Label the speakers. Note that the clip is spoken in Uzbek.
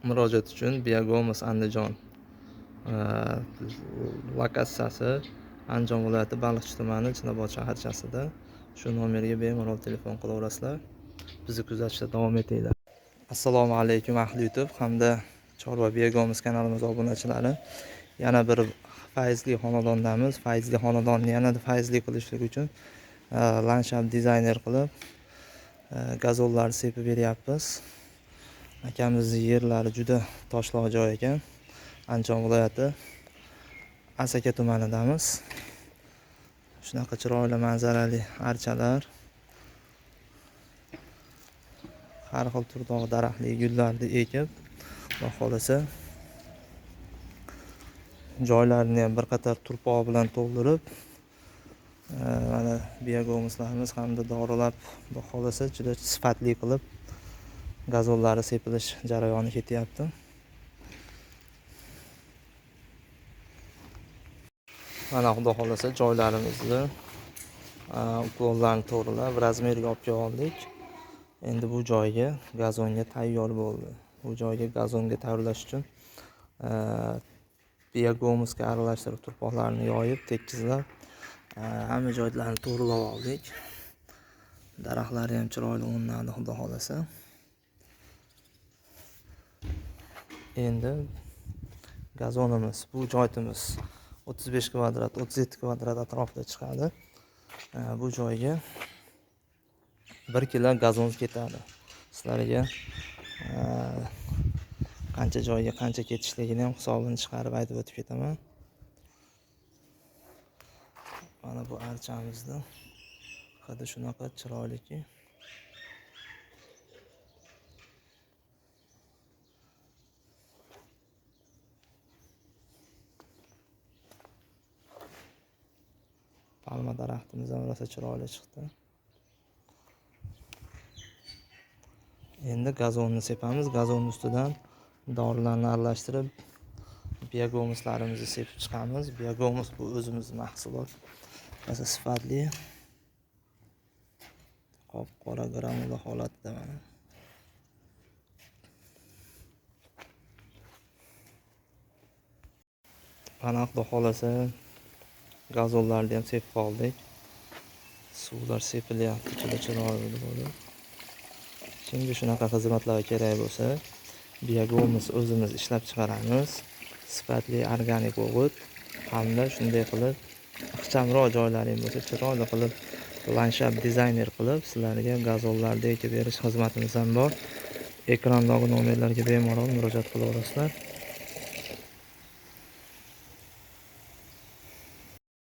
Speaker 1: Murojaat uchun Biagomas Andijon. Lokatsiyasi Andijon viloyati Baliqchi tumani Chinobod shaharchasida. Shu nomerga bemalol telefon qilaverasizlar. Bizni kuzatishda davom etinglar. Assalomu alaykum ahli YouTube hamda Chorva Biagomas kanalimiz obunachilari. Yana bir faizli xonadondamiz. Faizli xonadonni yanada faizli qilishlik uchun landscape dizayner qilib gazonlarni sepib beryapmiz. Akamizning yerlari juda toshloq joy ekan. Andijon viloyati Asaka tumanidamiz. Shunaqa chiroyli manzarali archalar, har xil turdagi daraxtli gullarni ekib, Xudo xolasa joylarini ham bir qator turpoq bilan to'ldirib, mana Biagomaslarimiz hamda dorilab, Xudo xolasa juda sifatli qilib gazonlari sepilish jarayoni ketyapti. Mana Xudo xolasa joylarimizni ukollarni to'g'rilab razmerga olib kelib oldik. Endi bu joyga gazonga tayyor bo'ldi. Bu joyga gazonga tayyorlash uchun Biagomasga aralashtirib turpoqlarni yoyib, tekizlab, hamma joylarni to'g'rilab oldik. Daraxtlari ham chiroyli o'rnadi, Xudo xolasa. Endi gazonimiz, bu joyimiz 35 kvadrat, 37 kvadrat atrofida chiqadi. Bu joyga 1 kilo gazon ketadi. Sizlarga qancha joyga qancha ketishligini ham hisobini chiqarib aytib o'tib ketaman. Mana bu archamizda hidi shunaqa chiroyliki. Palma daraxtimiz ham rosa chiroyli chiqdi. Endi gazonni sepamiz. Gazonning ustidan dorilarni aralashtirib Biagomaslarimizni sepib chiqamiz. Biagomas bu o'zimizning mahsulot. Rosa sifatli. Qop-qora granula holatida mana. Mana Xudo xolasa gazonlarni ham sepib qoldik. Suvlar sepilyapti, juda chiroyli bo'ldi. Kimga shunaqa xizmatlar kerak bo'lsa, Biagomas o'zimiz ishlab chiqaramiz. Sifatli organik o'g'it hamda shunday qilib ixchamroq joylaring bo'lsa, chiroyli qilib landscape dizayner qilib sizlarga gazonlarni ekib berish xizmatimiz ham bor. Ekrandagi nomerlarga bemalol murojaat qilaverasizlar.